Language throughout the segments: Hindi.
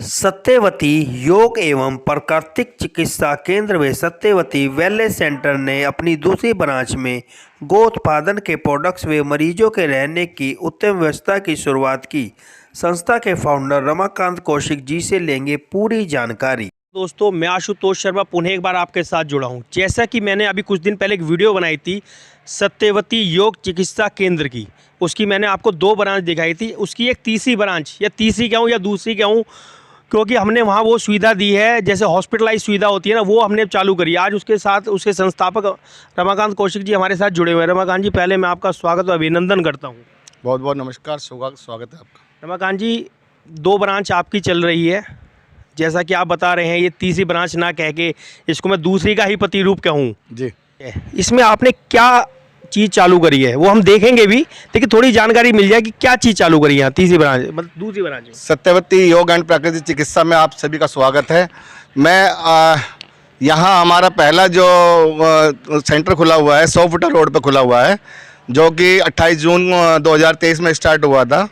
सत्यवती योग एवं प्राकृतिक चिकित्सा केंद्र व सत्यवती वेलनेस सेंटर ने अपनी दूसरी ब्रांच में गो उत्पादन के प्रोडक्ट्स व मरीजों के रहने की उत्तम व्यवस्था की शुरुआत की। संस्था के फाउंडर रमाकांत कौशिक जी से लेंगे पूरी जानकारी। दोस्तों, मैं आशुतोष शर्मा पुनः एक बार आपके साथ जुड़ा हूं। जैसा कि मैंने अभी कुछ दिन पहले एक वीडियो बनाई थी सत्यवती योग चिकित्सा केंद्र की, उसकी मैंने आपको 2 ब्रांच दिखाई थी। उसकी एक तीसरी ब्रांच, या तीसरी कहूँ या दूसरी कहूँ, क्योंकि हमने वहाँ वो सुविधा दी है जैसे हॉस्पिटलाइज सुविधा होती है ना, वो हमने चालू करी। आज उसके साथ उसके संस्थापक रमाकांत कौशिक जी हमारे साथ जुड़े हुए हैं। रमाकांत जी, पहले मैं आपका स्वागत और अभिनंदन करता हूँ। बहुत बहुत नमस्कार, स्वागत है आपका। रमाकांत जी, 2 ब्रांच आपकी चल रही है, जैसा कि आप बता रहे हैं। ये तीसरी ब्रांच ना कह के इसको मैं दूसरी का ही प्रतिरूप कहूँ जी। इसमें आपने क्या चीज़ चालू करी है वो हम देखेंगे भी, लेकिन थोड़ी जानकारी मिल जाए कि क्या चीज़ चालू करी है यहाँ तीसरी ब्रांच, मतलब दूसरी ब्रांच में। सत्यवती योग एंड प्राकृतिक चिकित्सा में आप सभी का स्वागत है। मैं यहाँ हमारा पहला जो सेंटर खुला हुआ है 100 फुटा रोड पे खुला हुआ है, जो कि 28 जून 2023 में स्टार्ट हुआ था।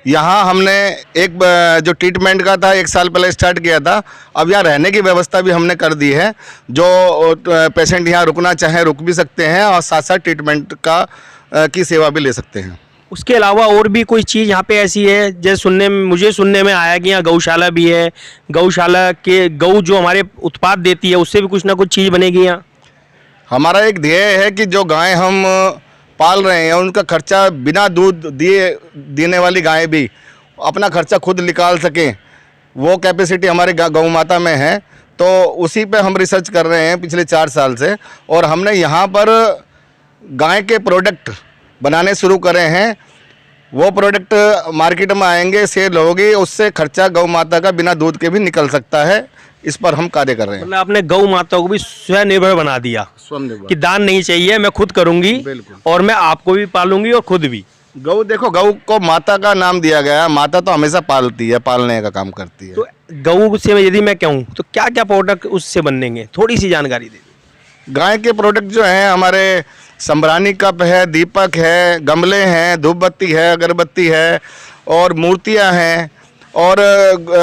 यहाँ हमने एक जो ट्रीटमेंट का था 1 साल पहले स्टार्ट किया था। अब यहाँ रहने की व्यवस्था भी हमने कर दी है, जो पेशेंट यहाँ रुकना चाहे रुक भी सकते हैं और साथ साथ ट्रीटमेंट की सेवा भी ले सकते हैं। उसके अलावा और भी कोई चीज़ यहाँ पे ऐसी है, जैसे मुझे सुनने में आया कि यहाँ गौशाला भी है। गौशाला के गौ जो हमारे उत्पाद देती है उससे भी कुछ ना कुछ चीज़ बनेगी यहाँ। हमारा एक ध्येय है कि जो गाय हम पाल रहे हैं उनका खर्चा बिना दूध देने वाली गाय भी अपना खर्चा खुद निकाल सकें, वो कैपेसिटी हमारे गौ माता में है। तो उसी पे हम रिसर्च कर रहे हैं पिछले 4 साल से, और हमने यहाँ पर गाय के प्रोडक्ट बनाने शुरू करे हैं। वो प्रोडक्ट मार्केट में आएंगे, सेल होगी, उससे खर्चा गौ माता का बिना दूध के भी निकल सकता है। इस पर हम कार्य कर रहे हैं। मतलब आपने गौ माता को भी स्वनिर्भर बना दिया, स्वनिर्भर कि दान नहीं चाहिए, मैं खुद करूंगी और मैं आपको भी पालूंगी और खुद भी। गौ, देखो, गौ को माता का नाम दिया गया है। माता तो हमेशा पालती है, पालने का काम करती है। तो गौ से यदि मैं कहूँ तो क्या क्या प्रोडक्ट उससे बनेंगे, थोड़ी सी जानकारी दे दीजिए। गाय के प्रोडक्ट जो हैं हमारे संबरानी कप है, दीपक है, गमले हैं, धूपबत्ती है, अगरबत्ती है और मूर्तियां हैं, और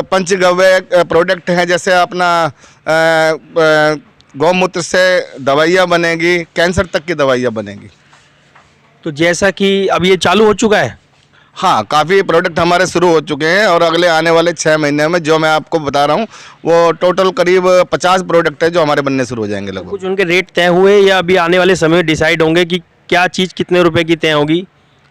पंचगव्य प्रोडक्ट हैं। जैसे अपना गौमूत्र से दवाइयाँ बनेगी, कैंसर तक की दवाइयाँ बनेगी। तो जैसा कि अब ये चालू हो चुका है। हाँ, काफ़ी प्रोडक्ट हमारे शुरू हो चुके हैं, और अगले आने वाले 6 महीने में जो मैं आपको बता रहा हूँ वो टोटल करीब 50 प्रोडक्ट है जो हमारे बनने शुरू हो जाएंगे लगभग। कुछ उनके रेट तय हुए या अभी आने वाले समय में डिसाइड होंगे कि क्या चीज़ कितने रुपए की तय होगी?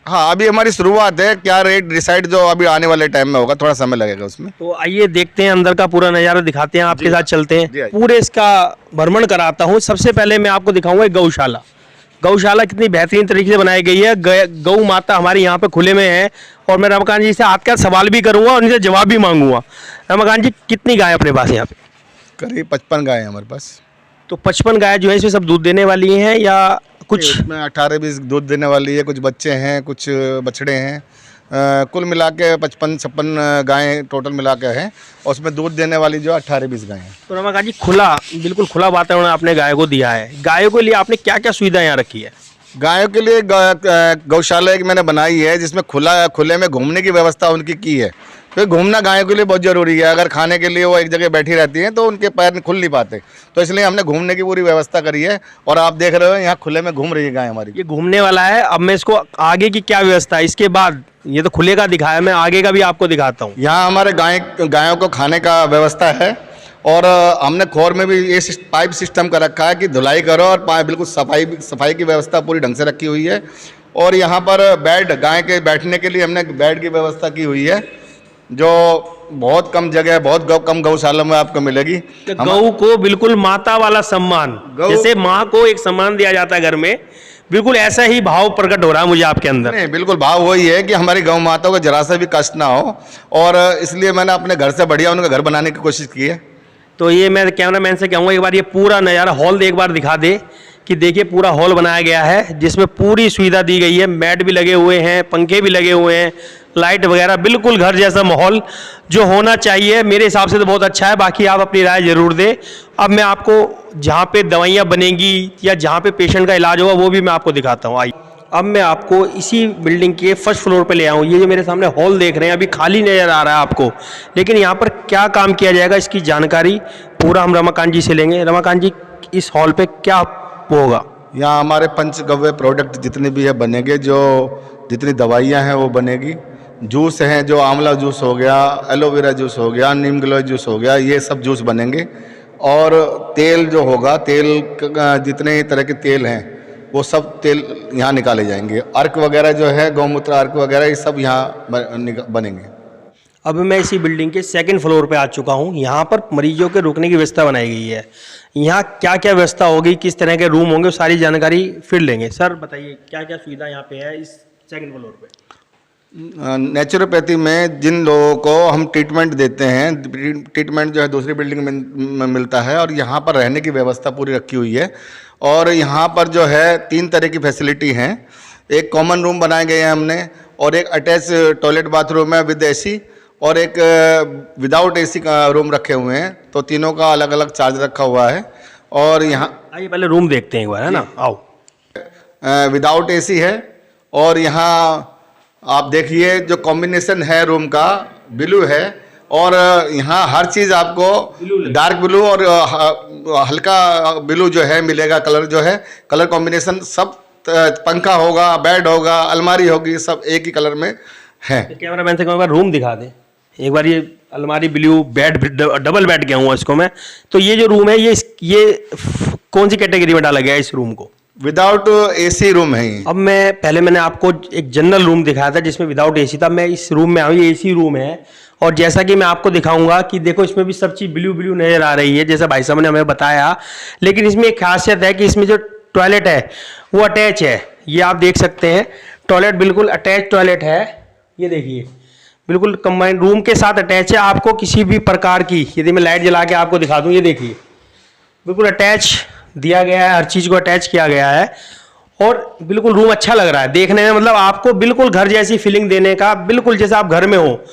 हाँ, अभी हमारी शुरुआत है, क्या रेट डिसाइड जो अभी आने वाले टाइम में होगा, थोड़ा समय लगेगा उसमें। तो आइए देखते हैं, अंदर का पूरा नज़ारा दिखाते हैं, आपके साथ चलते हैं, पूरे इसका भ्रमण कराता हूँ। सबसे पहले मैं आपको दिखाऊंगा गौशाला। गौशाला कितनी बेहतरीन तरीके से बनाई गई है। गौ माता हमारी यहाँ पे खुले में है, और मैं रमाकांत जी से हाथ का सवाल भी करूँगा और उनसे जवाब भी मांगूंगा। रमाकांत जी, कितनी गाय अपने पास है यहाँ पे? करीब 55 गाय है हमारे पास। तो 55 गाय जो है इसमें सब दूध देने वाली हैं या कुछ? इसमें 18-20 दूध देने वाली है, कुछ बच्चे हैं, कुछ बछड़े हैं। कुल मिला के 55-56 गायें टोटल मिला के हैं, और उसमें दूध देने वाली जो 18-20 गायें हैं। तो रमाकांत जी, बिल्कुल खुला वातावरण आपने गायों को दिया है। गायों के लिए आपने क्या क्या सुविधा यहाँ रखी है? गायों के लिए गौशाला एक मैंने बनाई है, जिसमें खुले में घूमने की व्यवस्था उनकी की है। तो घूमना गायों के लिए बहुत ज़रूरी है। अगर खाने के लिए वो एक जगह बैठी रहती हैं तो उनके पैर खुल नहीं पाते, तो इसलिए हमने घूमने की पूरी व्यवस्था करी है। और आप देख रहे हो यहाँ खुले में घूम रही है गाय हमारी। ये घूमने वाला है। अब मैं इसको आगे की क्या व्यवस्था है इसके बाद, ये तो खुले का दिखाया, मैं आगे का भी आपको दिखाता हूँ। यहाँ हमारे गायों को खाने का व्यवस्था है, और हमने खोर में भी ये पाइप सिस्टम का रखा है कि धुलाई करो, और बिल्कुल सफाई की व्यवस्था पूरी ढंग से रखी हुई है। और यहाँ पर गाय के बैठने के लिए हमने बेड की व्यवस्था की हुई है, जो बहुत कम जगह, बहुत कम गौशाला में आपको मिलेगी। गौ को बिल्कुल माता वाला सम्मान, जैसे माँ को एक सम्मान दिया जाता है घर में, बिल्कुल ऐसा ही भाव प्रकट हो रहा है मुझे आपके अंदर। नहीं, बिल्कुल भाव वही है कि हमारी गौ माता को जरा सा भी कष्ट ना हो, और इसलिए मैंने अपने घर से बढ़िया उनका घर बनाने की कोशिश की है। तो ये मैं कैमरामैन से कहूँगा एक बार ये पूरा नज़ारा हॉल एक बार दिखा दे, कि देखिए पूरा हॉल बनाया गया है जिसमें पूरी सुविधा दी गई है। मैट भी लगे हुए हैं, पंखे भी लगे हुए हैं, लाइट वगैरह, बिल्कुल घर जैसा माहौल जो होना चाहिए। मेरे हिसाब से तो बहुत अच्छा है, बाकी आप अपनी राय जरूर दें। अब मैं आपको जहाँ पे दवाइयाँ बनेंगी या जहाँ पे पेशेंट का इलाज होगा वो भी मैं आपको दिखाता हूँ। आइए। अब मैं आपको इसी बिल्डिंग के फर्स्ट फ्लोर पे ले आऊँ। ये जो मेरे सामने हॉल देख रहे हैं अभी खाली नज़र आ रहा है आपको, लेकिन यहाँ पर क्या काम किया जाएगा इसकी जानकारी पूरा हम रमाकांत जी से लेंगे। रमाकांत जी, इस हॉल पे क्या होगा? यहाँ हमारे पंचगव्य प्रोडक्ट जितने भी है बनेंगे, जो जितनी दवाइयाँ हैं वो बनेगी। जूस हैं, जो आंवला जूस हो गया, एलोवेरा जूस हो गया, नीम गिलोय जूस हो गया, ये सब जूस बनेंगे। और तेल जो होगा, जितने तरह के तेल हैं वो सब तेल यहाँ निकाले जाएंगे। अर्क वगैरह जो है, गौमूत्र अर्क वगैरह, ये सब यहाँ बनेंगे। अब मैं इसी बिल्डिंग के सेकंड फ्लोर पे आ चुका हूँ। यहाँ पर मरीजों के रुकने की व्यवस्था बनाई गई है। यहाँ क्या क्या व्यवस्था होगी, किस तरह के रूम होंगे, सारी जानकारी फिर लेंगे। सर बताइए क्या क्या सुविधा यहाँ पे है इस सेकंड फ्लोर पे? नेचुरोपैथी में जिन लोगों को हम ट्रीटमेंट देते हैं, ट्रीटमेंट जो है दूसरी बिल्डिंग में मिलता है, और यहाँ पर रहने की व्यवस्था पूरी रखी हुई है। और यहाँ पर जो है 3 तरह की फैसिलिटी हैं। एक कॉमन रूम बनाए गए हैं हमने, और एक अटैच टॉयलेट बाथरूम है विद एसी, और एक विदाउट एसी का रूम रखे हुए हैं। तो तीनों का अलग अलग चार्ज रखा हुआ है। और यहाँ आइए पहले रूम देखते हैं एक बार, है ना? आओ। विदाउट एसी है, और यहाँ आप देखिए जो कॉम्बिनेशन है रूम का, ब्लू है। और यहाँ हर चीज़ आपको डार्क ब्लू और हल्का ब्लू जो है मिलेगा। कलर जो है, कलर कॉम्बिनेशन सब, पंखा होगा, बेड होगा, अलमारी होगी, सब एक ही कलर में है। कैमरा मैन से कहूँ एक बार रूम दिखा दे एक बार। ये अलमारी, ब्लू बेड, डबल बेड क्या हूँ इसको मैं। तो ये जो रूम है ये कौन सी कैटेगरी में डाला गया है इस रूम को? विदाउट एसी रूम है ये। अब मैंने आपको एक जनरल रूम दिखाया था जिसमें विदाउट एसी था। मैं इस रूम में आऊँ, ये एसी रूम है। और जैसा कि मैं आपको दिखाऊंगा कि देखो इसमें भी सब चीज़ ब्लू ब्लू नज़र आ रही है, जैसा भाई साहब ने हमें बताया। लेकिन इसमें एक खासियत है कि इसमें जो टॉयलेट है वो अटैच है। ये आप देख सकते हैं, टॉयलेट बिल्कुल अटैच टॉयलेट है। ये देखिए बिल्कुल कंबाइंड रूम के साथ अटैच है। आपको किसी भी प्रकार की, यदि मैं लाइट जला के आपको दिखा दूँ, ये देखिए बिल्कुल अटैच दिया गया है, हर चीज़ को अटैच किया गया है। और बिल्कुल रूम अच्छा लग रहा है देखने में, मतलब आपको बिल्कुल घर जैसी फीलिंग देने का, बिल्कुल जैसे आप घर में हो।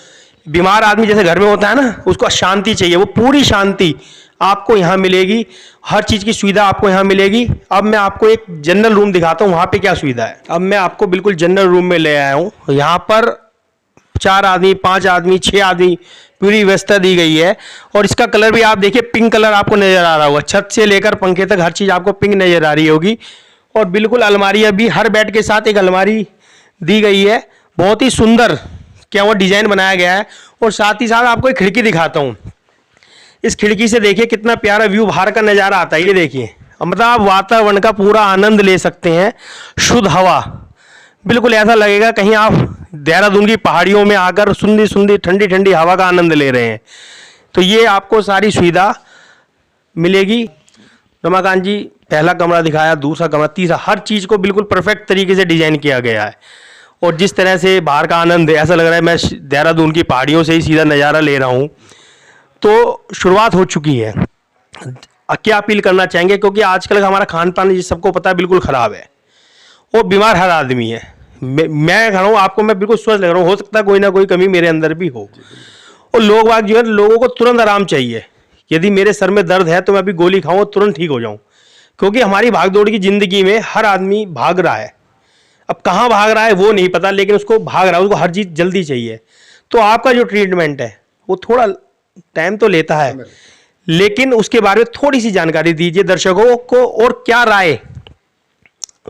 बीमार आदमी जैसे घर में होता है ना, उसको शांति चाहिए, वो पूरी शांति आपको यहाँ मिलेगी। हर चीज़ की सुविधा आपको यहाँ मिलेगी। अब मैं आपको एक जनरल रूम दिखाता हूँ, वहाँ पे क्या सुविधा है। अब मैं आपको बिल्कुल जनरल रूम में ले आया हूँ। यहाँ पर 4 आदमी, 5 आदमी, 6 आदमी पूरी व्यवस्था दी गई है। और इसका कलर भी आप देखिए, पिंक कलर आपको नज़र आ रहा होगा। छत से लेकर पंखे तक हर चीज़ आपको पिंक नज़र आ रही होगी। और बिल्कुल अलमारियाँ भी, हर बेड के साथ एक अलमारी दी गई है। बहुत ही सुंदर क्या वो डिज़ाइन बनाया गया है। और साथ ही साथ आपको एक खिड़की दिखाता हूँ। इस खिड़की से देखिए कितना प्यारा व्यू बाहर का नज़ारा आता है। ये देखिए, मतलब आप वातावरण का पूरा आनंद ले सकते हैं। शुद्ध हवा, बिल्कुल ऐसा लगेगा कहीं आप देहरादून की पहाड़ियों में आकर सुंदर सुंदर ठंडी ठंडी हवा का आनंद ले रहे हैं। तो ये आपको सारी सुविधा मिलेगी। रमाकांत जी पहला कमरा दिखाया, दूसरा कमरा, तीसरा, हर चीज़ को बिल्कुल परफेक्ट तरीके से डिज़ाइन किया गया है। और जिस तरह से बाहर का आनंद है, ऐसा लग रहा है मैं देहरादून की पहाड़ियों से ही सीधा नज़ारा ले रहा हूँ। तो शुरुआत हो चुकी है। क्या अपील करना चाहेंगे, क्योंकि आजकल का हमारा खान पान जिस सबको पता है बिल्कुल ख़राब है। वो बीमार हर आदमी है। मैं खड़ा हूँ, आपको मैं बिल्कुल स्वस्थ लग रहा हूँ। हो सकता है कोई ना कोई कमी मेरे अंदर भी हो। और लोग बाग जो है, लोगों को तुरंत आराम चाहिए। यदि मेरे सर में दर्द है तो मैं अभी गोली खाऊँ और तुरंत ठीक हो जाऊँ। क्योंकि हमारी भागदौड़ की ज़िंदगी में हर आदमी भाग रहा है। अब कहाँ भाग रहा है वो नहीं पता, लेकिन उसको भाग रहा है, उसको हर चीज़ जल्दी चाहिए। तो आपका जो ट्रीटमेंट है वो थोड़ा टाइम तो लेता है, लेकिन उसके बारे में थोड़ी सी जानकारी दीजिए दर्शकों को। और क्या राय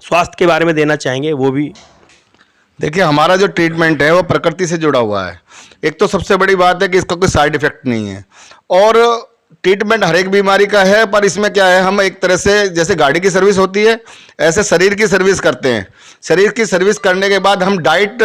स्वास्थ्य के बारे में देना चाहेंगे वो भी? देखिए, हमारा जो ट्रीटमेंट है वो प्रकृति से जुड़ा हुआ है। एक तो सबसे बड़ी बात है कि इसका कोई साइड इफेक्ट नहीं है। और ट्रीटमेंट हर एक बीमारी का है, पर इसमें क्या है, हम एक तरह से जैसे गाड़ी की सर्विस होती है ऐसे शरीर की सर्विस करते हैं। शरीर की सर्विस करने के बाद हम डाइट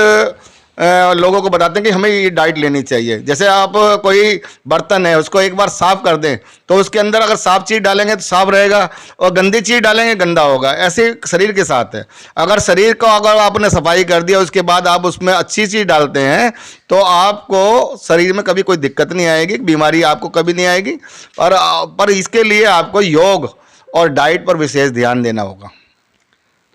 लोगों को बताते हैं कि हमें ये डाइट लेनी चाहिए। जैसे आप कोई बर्तन है उसको एक बार साफ कर दें तो उसके अंदर अगर साफ चीज़ डालेंगे तो साफ रहेगा, और गंदी चीज़ डालेंगे गंदा होगा। ऐसे शरीर के साथ है। अगर शरीर को अगर आपने सफाई कर दिया, उसके बाद आप उसमें अच्छी चीज़ डालते हैं तो आपको शरीर में कभी कोई दिक्कत नहीं आएगी, बीमारी आपको कभी नहीं आएगी। पर इसके लिए आपको योग और डाइट पर विशेष ध्यान देना होगा।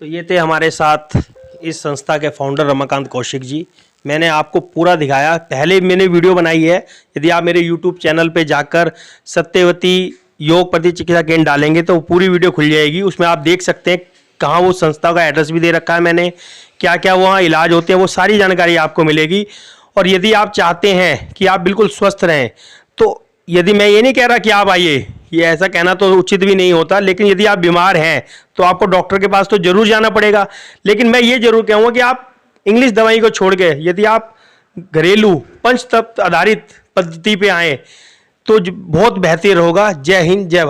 तो ये थे हमारे साथ इस संस्था के फाउंडर रमाकांत कौशिक जी। मैंने आपको पूरा दिखाया, पहले मैंने वीडियो बनाई है। यदि आप मेरे YouTube चैनल पे जाकर सत्यवती योग प्रति चिकित्सा केंद्र डालेंगे तो पूरी वीडियो खुल जाएगी। उसमें आप देख सकते हैं कहाँ वो संस्था का एड्रेस भी दे रखा है मैंने, क्या क्या वहाँ इलाज होते हैं, वो सारी जानकारी आपको मिलेगी। और यदि आप चाहते हैं कि आप बिल्कुल स्वस्थ रहें, तो यदि मैं ये नहीं कह रहा कि आप आइए, ये ऐसा कहना तो उचित भी नहीं होता, लेकिन यदि आप बीमार हैं तो आपको डॉक्टर के पास तो जरूर जाना पड़ेगा। लेकिन मैं ये जरूर कहूँगा कि आप इंग्लिश दवाई को छोड़ के यदि आप घरेलू पंचतत्व आधारित पद्धति पे आए तो बहुत बेहतर होगा। जय हिंद, जय भारत।